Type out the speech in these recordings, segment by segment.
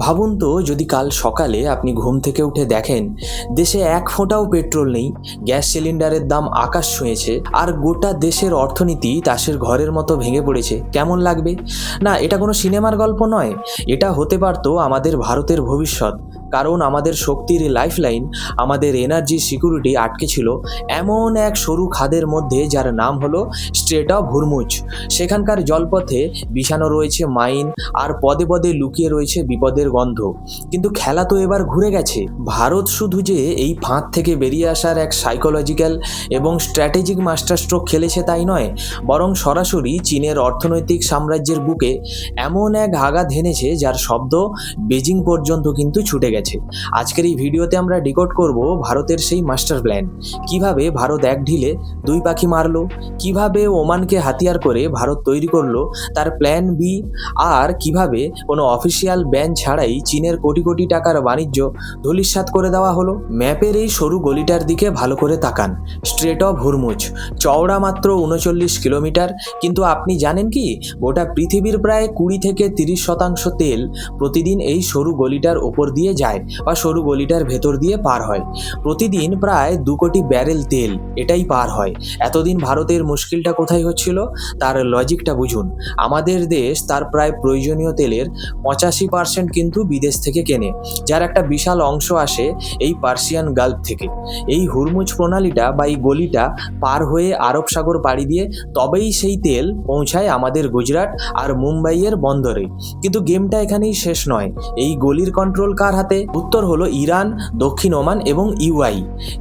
ভাবুন তো যদি কাল সকালে আপনি ঘুম থেকে উঠে দেখেন দেশে এক ফোঁটাও পেট্রোল নেই, গ্যাস সিলিন্ডারের দাম আকাশ ছুঁয়েছে, আর গোটা দেশের অর্থনীতি তাসের ঘরের মতো ভেঙে পড়েছে, কেমন লাগবে? না, এটা কোনো সিনেমার গল্প নয়, এটা হতে পারতো আমাদের ভারতের ভবিষ্যৎ। কারণ আমাদের শক্তির লাইফলাইন, আমাদের এনার্জি সিকিউরিটি আটকে ছিল এমন এক সরু খাদের মধ্যে যার নাম হলো স্ট্রেট অফ হরমুজ। সেখানকার জলপথে বিছানো রয়েছে মাইন, আর পদে পদে লুকিয়ে রয়েছে বিপদের গন্ধ। কিন্তু খেলা তো এবার ঘুরে গেছে। ভারত শুধু যে এই ফাঁদ থেকে বেরিয়ে আসার এক সাইকোলজিক্যাল এবং স্ট্র্যাটেজিক মাস্টার স্ট্রোক খেলেছে তাই নয়, বরং সরাসরি চীনের অর্থনৈতিক সাম্রাজ্যের বুকে এমন এক আঘাত হেনেছে যার শব্দ বেজিং পর্যন্ত কিন্তু ছুটে গেছে। আজকের এই ভিডিওতে আমরা ডিকোড করব ভারতের সেই মাস্টার প্ল্যান। কিভাবে ভারত এক ঢিলে দুই পাখি মারলো, কিভাবে ওমানকে হাতিয়ার করে ভারত তৈরি করলো তার প্ল্যান বি, আর কিভাবে কোনো অফিসিয়াল ব্যান ছাড়াই চীনের কোটি কোটি টাকার বাণিজ্য ধূলিসাৎ করে দেওয়া হলো। ম্যাপের এই সরু গলিটার দিকে ভালো করে তাকান। স্ট্রেট অফ হরমুজ চওড়া মাত্র 39 কিলোমিটার, কিন্তু আপনি জানেন কি গোটা পৃথিবীর প্রায় 20 থেকে 30% তেল প্রতিদিন এই সরু গলিটার ওপর দিয়ে যায় বা সরু গলিটার ভেতর দিয়ে পার হয়। প্রতিদিন প্রায় 2 কোটি ব্যারেল তেল এটাই পার হয়। এতদিন ভারতের মুশকিলটা কোথায় হচ্ছিল তার লজিকটা বুঝুন। আমাদের দেশ তার প্রায় প্রয়োজনীয় তেলের 85% কিন্তু বিদেশ থেকে কেনে, যার একটা বিশাল অংশ আসে এই পার্সিয়ান গালফ থেকে। এই হরমুজ প্রণালীটা বা এই গলিটা পার হয়ে আরব সাগর পাড়ি দিয়ে তবেই সেই তেল পৌঁছায় আমাদের গুজরাট আর মুম্বাইয়ের বন্দরে। কিন্তু গেমটা এখানেই শেষ নয়। এই গলির কন্ট্রোল কার হাতে? উত্তর হলো ইরান, দক্ষিণ ওমান এবং ইউআই।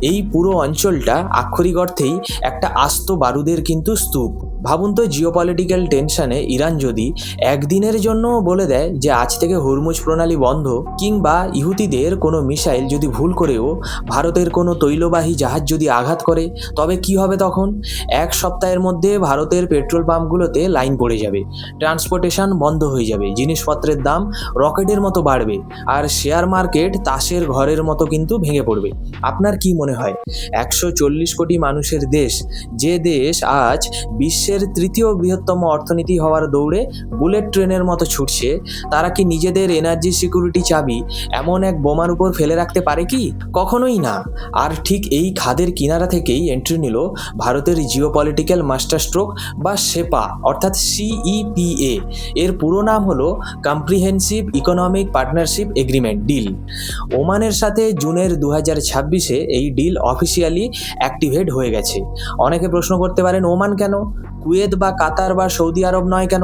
এই পুরো অঞ্চলটা আক্ষরিক অর্থেই একটা আস্ত বারুদের কিন্তু স্তূপ। ভাবুন তো, জিওপলিটিক্যাল টেনশনে ইরান যদি একদিনের জন্য বলে দেয় যে আজ থেকে হরমুজ প্রণালী বন্ধ, কিংবা ইহুতিদের কোনো মিসাইল যদি ভুল করেও ভারতের কোনো তৈলবাহী জাহাজ যদি আঘাত করে, তবে কি হবে তখন? এক সপ্তাহের মধ্যে ভারতের পেট্রোল পাম্পগুলোতে লাইন পড়ে যাবে, ট্রান্সপোর্টেশন বন্ধ হয়ে যাবে, জিনিসপত্রের দাম রকেটের মতো বাড়বে, আর শেয়ার মার্কেট তাসের ঘরের মতো কিন্তু ভেঙে পড়বে। আপনার কি মনে হয় 140 কোটি মানুষের দেশ, যে দেশ আজ বিশ্বের তৃতীয় বৃহত্তম অর্থনীতি হওয়ার দৌড়ে বুলেট ট্রেনের মতো ছুটছে, তারা কি নিজেদের এনার্জি সিকিউরিটি চাবি এমন এক বোমার উপর ফেলে রাখতে পারে কি? কখনোই না। আর ঠিক এই খাদের কিনারা থেকেই এন্ট্রি নিল ভারতের জিওপলিটিক্যাল মাস্টার স্ট্রোক বা সেপা, অর্থাৎ CEPA। এর পুরো নাম হলো comprehensive economic partnership agreement deal. ওমানের সাথে জুনের 2026-এ এই ডিল অফিসিয়ালি অ্যাক্টিভেট হয়ে গেছে। অনেকে প্রশ্ন করতে পারেন, ওমান কেন? কুয়েত বা কাতার বা সৌদি আরব নয় কেন?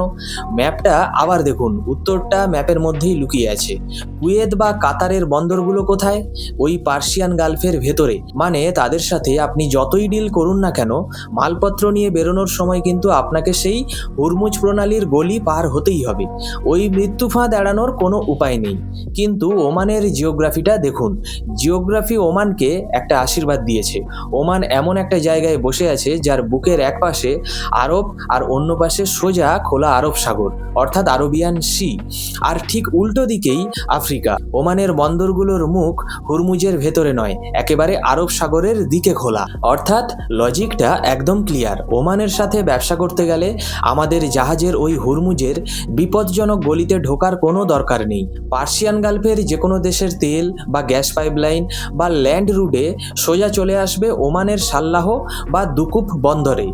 ম্যাপটা আবার দেখুন, উত্তরটা ম্যাপের মধ্যেই লুকিয়ে আছে। কুয়েত বা কাতারের বন্দরগুলো কোথায়? ওই পার্সিয়ান গালফের ভেতরে। মানে তাদের সাথে আপনি যতই ডিল করুন না কেন, মালপত্র নিয়ে বেরোনোর সময় কিন্তু আপনাকে সেই হরমুজ প্রণালীর গলি পার হতেই হবে। ওই মৃত্যু ফাঁদ এড়ানোর কোনো উপায় নেই। কিন্তু ওমানের জিওগ্রাফিটা দেখুন। জিওগ্রাফি ওমানকে একটা আশীর্বাদ দিয়েছে। ওমান এমন একটা জায়গায় বসে আছে যার বুকের এক পাশে আরব আর অন্য পাশে সোজা খোলা আরব সাগর, অর্থাৎ আরবিয়ান সি, আর ঠিক উল্টো দিকেই আফ্রিকা। ওমানের বন্দরগুলোর মুখ হরমুজের ভেতরে নয়, একেবারে আরব সাগরের দিকে খোলা। অর্থাৎ লজিকটা একদম ক্লিয়ার। ওমানের সাথে ব্যবসা করতে গেলে আমাদের জাহাজের ওই হরমুজের বিপজ্জনক গলিতে ঢোকার কোনো দরকার নেই। পার্সিয়ান গালফের যে কোনো দেশের তেল বা গ্যাস পাইপলাইন বা ল্যান্ড রুটে সোজা চলে আসবে ওমানের সাল্লাহ বা দুকুপ বন্দরে,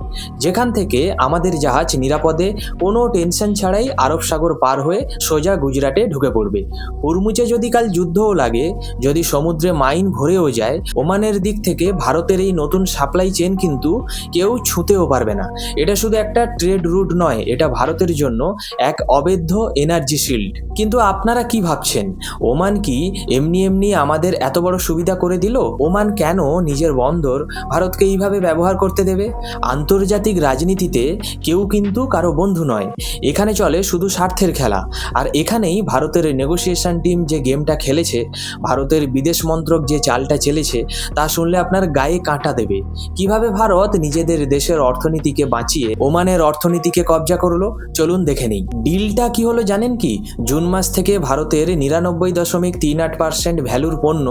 যেখান থেকে আমাদের জাহাজ নিরাপদে কোনো টেনশন ছাড়াই আরব সাগর পার হয়ে সোজা গুজরাটে ঢুকে পড়বে। হরমুজে যদি কাল যুদ্ধও লাগে, যদি সমুদ্রে মাইন ভরেও যায়, ওমানের দিক থেকে ভারতের এই নতুন সাপ্লাই চেন কিন্তু কেউ ছুঁতেও পারবে না। এটা শুধু একটা ট্রেড রুট নয়, এটা ভারতের জন্য এক অবৈধ এনার্জি শিল্ড। কিন্তু আপনারা কি ভাবছেন, ওমান কি এমনি এমনি আমাদের এত বড় সুবিধা করে দিল? ওমান কেন নিজের বন্দর ভারতকে এইভাবে ব্যবহার করতে দেবে? আন্তর্জাতিক রাজনীতিতে কেউ কিন্তু কারো বন্ধু নয়। এখানে চলে শুধু স্বার্থের খেলা। আর এখানেই ভারতের নেগোসিয়েশন টিম যে গেমটা খেলেছে, ভারতের বিদেশ মন্ত্রক যে চালটা চেলেছে, তা শুনলে আপনার গায়ে কাঁটা দেবে। কিভাবে ভারত নিজেদের দেশের অর্থনীতিকে বাঁচিয়ে ওমানের অর্থনীতিকে কবজা করলো, চলুন দেখে নিই। ডিলটা কি হলো জানেন কি? জুন মাস থেকে ভারতের 99.38% ভ্যালুর পণ্য,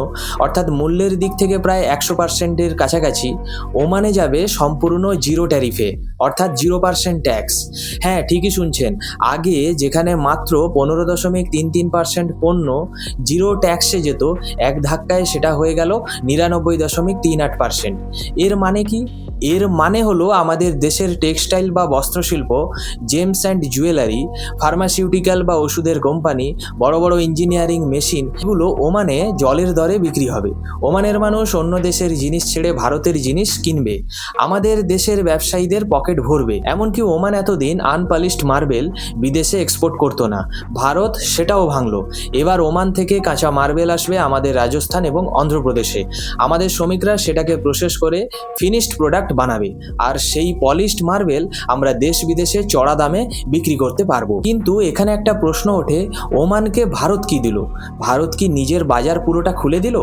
অর্থাৎ মূল্যের দিক থেকে প্রায় 100%-এর কাছাকাছি, ওমানে যাবে সম্পূর্ণ জিরো ট্যারিফে, অর্থাৎ 0% ট্যাক্স। হ্যাঁ, ঠিকই শুনছেন, আগে যেখানে মাত্র 15.33% পণ্য জিরো ট্যাক্সে যেত, এক ধাক্কায় সেটা হয়ে গেল 99.38%। এর মানে কি? এর মানে হলো আমাদের দেশের টেক্সটাইল বা বস্ত্রশিল্প, জেমস অ্যান্ড জুয়েলারি, ফার্মাসিউটিক্যাল বা ওষুধের কোম্পানি, বড় বড় ইঞ্জিনিয়ারিং মেশিন, এগুলো ওমানে জলের দরে বিক্রি হবে। ওমানের মানুষ অন্য দেশের জিনিস ছেড়ে ভারতের জিনিস কিনবে, আমাদের দেশের ব্যবসায়ীদের পকেট ভরবে। এমনকি ওমান এতদিন আনপলিশড মার্বেল বিদেশে এক্সপোর্ট করতো না, ভারত সেটাও ভাঙলো। এবার ওমান থেকে কাঁচা মার্বেল আসবে আমাদের রাজস্থান এবং অন্ধ্রপ্রদেশে। আমাদের শ্রমিকরা সেটাকে প্রসেস করে ফিনিশড প্রোডাক্ট বানাবে, আর সেই পলিশড মার্বেল আমরা দেশ বিদেশে চড়া দামে বিক্রি করতে পারবো। কিন্তু এখানে একটা প্রশ্ন ওঠে, ওমানকে ভারত কি দিল? ভারত কি নিজের বাজার পুরোটা খুলে দিল?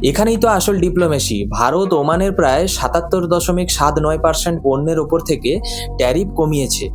এখানেই তো আসল ডিপ্লোমেসি। ভারত ওমানের প্রায় 77.79% পণ্যের ওপর থেকে ট্যারিফ কমিয়েছে,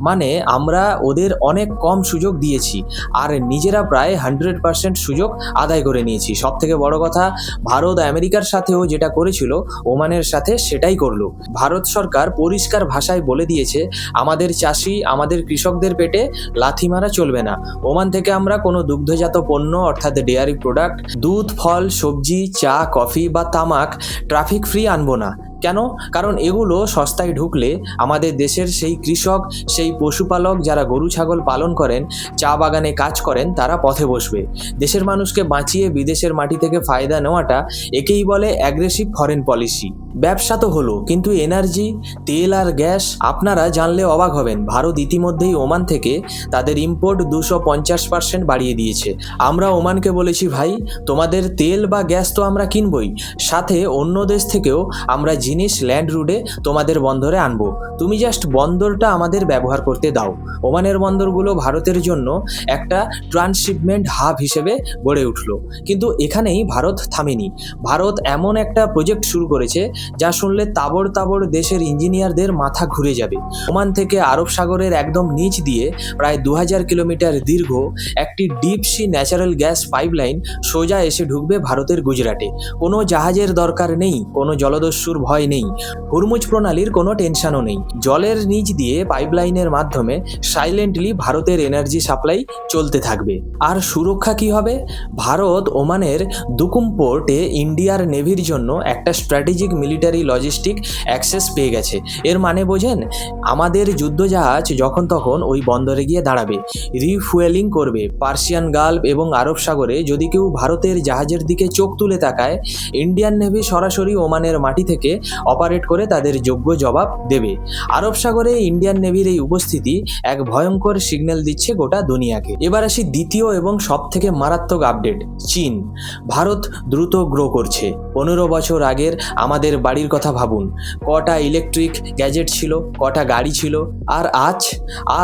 মানে আমরা ওদের অনেক কম সুযোগ দিয়েছি আর নিজেরা প্রায় 100% সুযোগ আদায় করে নিয়েছি। সব থেকে বড় কথা, ভারত আমেরিকার সাথেও যেটা করেছিল ওমানের সাথে সেটাই করলো। ভারত সরকার পরিষ্কার ভাষায় বলে দিয়েছে, আমাদের চাষি, আমাদের কৃষকদের পেটে লাথি মারা চলবে না। ওমান থেকে আমরা কোনো দুগ্ধজাত পণ্য অর্থাৎ ডেয়ারি প্রোডাক্ট, দুধ, ফল, সবজি, চা, কফি বা তামাক ট্রাফিক ফ্রি আনবো না। কেন? কারণ এগুলো সস্তায় ঢুকলে আমাদের দেশের সেই কৃষক, সেই পশুপালক যারা গরু ছাগল পালন করেন, চা বাগানে কাজ করেন, তারা পথে বসবে। দেশের মানুষকে বাঁচিয়ে বিদেশের মাটি থেকে ফায়দা নেওয়াটা, একেই বলে অ্যাগ্রেসিভ ফরেন পলিসি। ব্যবসা তো হলো, কিন্তু এনার্জি, তেল আর গ্যাস, আপনারা জানলে অবাক হবেন, ভারত ইতিমধ্যেই ওমান থেকে তাদের ইম্পোর্ট 250% বাড়িয়ে দিয়েছে। আমরা ওমানকে বলেছি, ভাই তোমাদের তেল বা গ্যাস তো আমরা কিনবই, সাথে অন্য দেশ থেকেও আমরা জিনিস ল্যান্ড রুটে তোমাদের বন্দরে আনবো, তুমি জাস্ট বন্দরটা আমাদের ব্যবহার করতে দাও। ওমানের বন্দরগুলো ভারতের জন্য একটা ট্রান্সশিপমেন্ট হাব হিসেবে গড়ে উঠলো। কিন্তু এখানেই ভারত থামেনি। ভারত এমন একটা প্রজেক্ট শুরু করেছে যা শুনলে তাবড় তাবড় দেশের ইঞ্জিনিয়ারদের মাথা ঘুরে যাবে। ওমান থেকে আরব সাগরের একদম নিচ দিয়ে প্রায় 2000 কিলোমিটার দীর্ঘ একটি deep sea natural gas pipeline সোজা এসে ঢুকবে ভারতের গুজরাটে। কোনো জাহাজের দরকার নেই, কোনো জলদস্যুর ভয় নেই, হুরমুজ প্রণালীর কোনো টেনশনও নেই। জলের নিচ দিয়ে পাইপলাইনের মাধ্যমে সাইলেন্টলি ভারতের এনার্জি সাপ্লাই চলতে থাকবে। আর সুরক্ষা কি হবে? ভারত ওমানের দুকুম পোর্টে ইন্ডিয়ার নেভির জন্য একটা স্ট্র্যাটেজিক মিলিটারি লজিস্টিক অ্যাক্সেস পেয়ে গেছে। এর মানে বোঝেন, আমাদের যুদ্ধজাহাজ যখন তখন ওই বন্দরে গিয়ে দাঁড়াবে, রিফুয়েলিং করবে। পার্সিয়ান গালফ এবং আরব সাগরে যদি কেউ ভারতের জাহাজের দিকে চোখ তুলে তাকায়, ইন্ডিয়ান নেভি সরাসরি ওমানের মাটি থেকে অপারেট করে তাদের যোগ্য জবাব দেবে। আরব সাগরে ইন্ডিয়ান নেভির এই উপস্থিতি এক ভয়ঙ্কর সিগন্যাল দিচ্ছে গোটা দুনিয়াকে। এবার আসি দ্বিতীয় এবং সব থেকে মারাত্মক আপডেট, চীন। ভারত দ্রুত গ্রো করছে। 15 বছর আগের আমাদের বাড়ির কথা ভাবুন, কটা ইলেকট্রিক গ্যাজেট ছিল, কটা গাড়ি ছিল, আর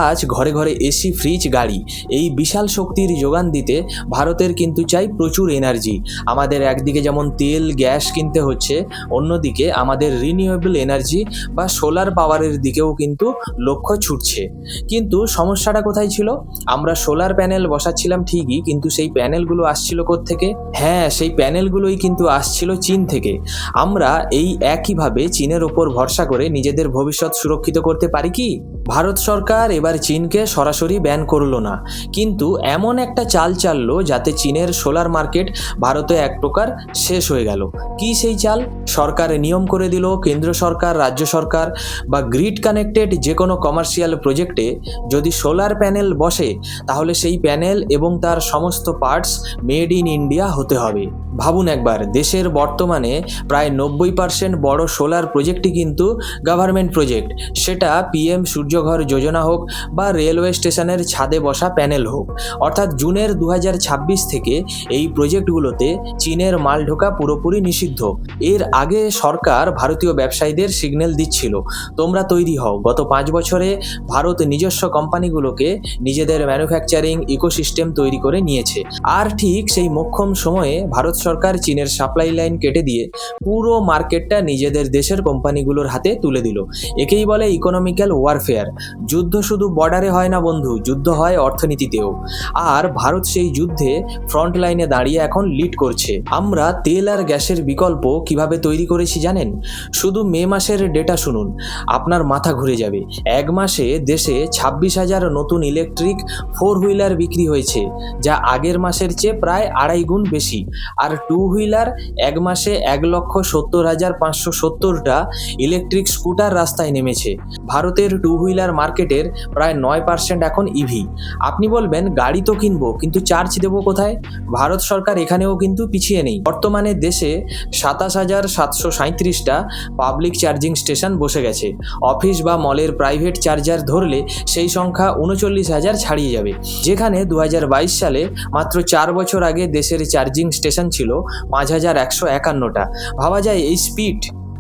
আজ ঘরে ঘরে এসি, ফ্রিজ, গাড়ি। এই বিশাল শক্তির যোগান দিতে ভারতের কিন্তু চাই প্রচুর এনার্জি। আমাদের একদিকে যেমন তেল গ্যাস কিনতে হচ্ছে, অন্যদিকে আমাদের রিনিউয়েবল এনার্জি বা সোলার পাওয়ারের দিকেও কিন্তু লক্ষ্য ছুটছে। কিন্তু সমস্যাটা কোথায় ছিল? আমরা সোলার প্যানেল বসাচ্ছিলাম ঠিকই, কিন্তু সেই প্যানেলগুলো আসছিল কোত্থেকে? হ্যাঁ, সেই প্যানেলগুলোই কিন্তু আসছিল চীন থেকে। আমরা এই একইভাবে চীনের ওপর ভরসা করে নিজেদের ভবিষ্যৎ সুরক্ষিত করতে পারি কি? ভারত সরকার এবার চীনকে সরাসরি ব্যান করলো না, কিন্তু এমন একটা চাল চাললো যাতে চীনের সোলার মার্কেট ভারতে এক প্রকার শেষ হয়ে গেল। কি সেই চাল? সরকার নিয়ম করে দিল, কেন্দ্র সরকার, রাজ্য সরকার বা গ্রিড কানেক্টেড যে কোনো কমার্শিয়াল প্রজেক্টে যদি সোলার প্যানেল বসে, তাহলে সেই প্যানেল এবং তার সমস্ত পার্টস মেড ইন ইন্ডিয়া হতে হবে। ভাবুন একবার, দেশের বর্তমানে প্রায় 90% বড় সোলার প্রজেক্টই কিন্তু গভর্নমেন্ট প্রজেক্ট। সেটা পিএম সূর্যঘর যোজনা হোক বা রেলওয়ে স্টেশনের ছাদে বসা প্যানেল হোক। অর্থাৎ জুনের 2026 থেকে এই প্রজেক্টগুলোতে চীনের মাল ঢোকা পুরোপুরি নিষিদ্ধ। এর আগে সরকার ভারতীয় ব্যবসায়ীদের সিগন্যাল দিচ্ছিল, তোমরা তৈরি হও। গত 5 বছরে ভারত নিজস্ব কোম্পানিগুলোকে নিজেদের ম্যানুফ্যাকচারিং ইকোসিস্টেম তৈরি করে নিয়েছে। আর ঠিক সেই মোক্ষম সময়ে ভারত সরকার চীনের সাপ্লাই লাইন কেটে দিয়ে পুরো মার্কেটটা নিজেদের দেশের কোম্পানিগুলোর হাতে তুলে দিল। একেই বলে ইকোনমিক্যাল ওয়ারফেয়ার। যুদ্ধ শুধু বর্ডারে হয় না বন্ধু, যুদ্ধ হয় অর্থনীতিতেও। আর ভারত সেই যুদ্ধে ফ্রন্ট লাইনে দাঁড়িয়ে এখন লিড করছে। আমরা তেল আর গ্যাসের বিকল্প কিভাবে তৈরি করেছি জানেন? শুধু মে মাসের ডেটা শুনুন, আপনার মাথা ঘুরে যাবে। এক মাসে দেশে 26,000 নতুন ইলেকট্রিক 4 হুইলার বিক্রি হয়েছে, যা আগের মাসের চেয়ে প্রায় 2.5 গুণ বেশি। আর 2 হুইলার এক মাসে 1,70,570টা ইলেকট্রিক স্কুটার রাস্তায় নেমেছে। ভারতের 2 হুইলার মার্কেটের প্রায় 9% এখন ইভি। আপনি বলবেন গাড়ি তো কিনবো, কিন্তু চার্জ দেবো কোথায়? ভারত সরকার এখানেও কিন্তু পিছিয়ে নেই। বর্তমানে দেশে 27,737টা পাবলিক চার্জিং স্টেশন বসে গেছে। অফিস বা মলের প্রাইভেট চার্জার ধরলে সেই সংখ্যা 39,000 ছাড়িয়ে যাবে। যেখানে 2022 সালে মাত্র 4 বছর আগে দেশের চার্জিং স্টেশন ছিল 5,151টা। ভাবা যায় এই স্পিড।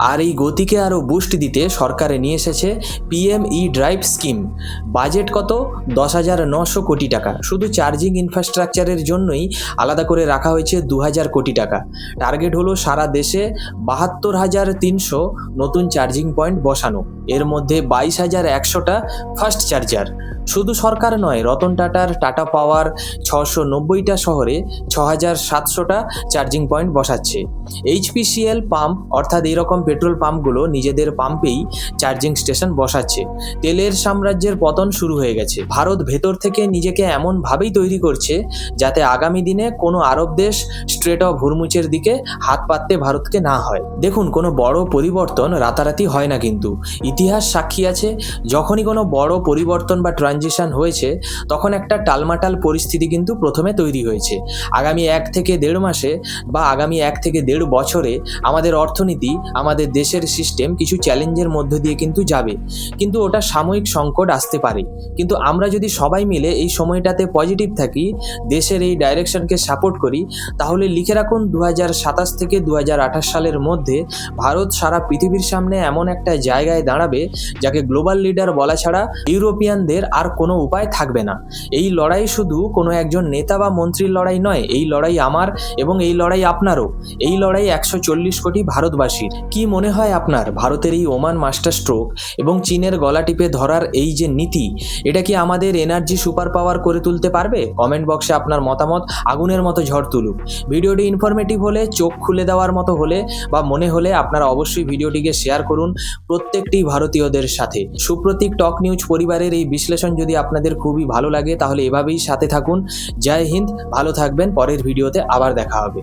আর এই গতিকে আরও বুস্ট দিতে সরকারে নিয়ে এসেছে পিএমই ড্রাইভ স্কিম। বাজেট কত? 10,900 কোটি টাকা। শুধু চার্জিং ইনফ্রাস্ট্রাকচারের জন্যই আলাদা করে রাখা হয়েছে 2,000 কোটি টাকা। টার্গেট হলো সারা দেশে 72,300 নতুন চার্জিং পয়েন্ট বসানো, এর মধ্যে 22,100টা ফাস্ট চার্জার। শুধু সরকার নয়, রতন টাটার টাটা পাওয়ার 690টা শহরে 6,700টা চার্জিং পয়েন্ট বসাচ্ছে। এইচপিসিএল পাম্প অর্থাৎ এইরকম পেট্রোল পাম্পগুলো নিজেদের পাম্পেই চার্জিং স্টেশন বসাচ্ছে। তেলের সাম্রাজ্যের পতন শুরু হয়ে গেছে। ভারত ভেতর থেকে নিজেকে এমনভাবেই তৈরি করছে যাতে আগামী দিনে কোনো আরব দেশ স্ট্রেট অফ হুরমুজের দিকে হাত পাততে ভারতকে না হয়। দেখুন, কোনো বড় পরিবর্তন রাতারাতি হয় না, কিন্তু ইতিহাস সাক্ষী আছে যখনই কোনো বড় পরিবর্তন বা ট্রানজিশন হয়েছে তখন একটা টালমাটাল পরিস্থিতি কিন্তু প্রথমে তৈরি হয়েছে। আগামী 1 থেকে 1.5 মাসে বা আগামী 1 থেকে 1.5 বছরে আমাদের অর্থনীতি, আমাদের দেশের সিস্টেম কিছু চ্যালেঞ্জের মধ্য দিয়ে কিন্তু যাবে, কিন্তু ওটা সাময়িক সংকট আসতে পারে। কিন্তু আমরা যদি সবাই মিলে এই সময়টাতে পজিটিভ থাকি, দেশের এই ডাইরেকশনকে সাপোর্ট করি, তাহলে লিখে রাখুন 2027 থেকে 2028 সালের মধ্যে ভারত সারা পৃথিবীর সামনে এমন একটা জায়গায় দাঁড়াবে যাকে গ্লোবাল লিডার বলা ছাড়া ইউরোপিয়ানদের আর কোনো উপায় থাকবে না। এই লড়াই শুধু কোনো একজন নেতা বা মন্ত্রীর লড়াই নয়, এই লড়াই আমার এবং এই লড়াই আপনারও। এই লড়াই 140 কোটি ভারতবাসীর। কি মনে হয় আপনার, ভারতের এই ওমান মাস্টার স্ট্রোক এবং চীনের গলা টিপে ধরার এই যে নীতি, এটা কি আমাদের এনার্জি সুপার পাওয়ার করে তুলতে পারবে? কমেন্ট বক্সে আপনার মতামত আগুনের মতো ঝড় তুলুক। ভিডিওটি ইনফরমেটিভ হলে, চোখ খুলে দেওয়ার মতো হলে বা মনে হলে আপনারা অবশ্যই ভিডিওটিকে শেয়ার করুন প্রত্যেকটি ভারতীয়দের সাথে। সুপ্রতীক টক নিউজ পরিবারের এই বিশ্লেষণ যদি আপনাদের খুবই ভালো লাগে তাহলে এভাবেই সাথে থাকুন। জয় হিন্দ, ভালো থাকবেন। পরের ভিডিওতে আবার দেখা হবে।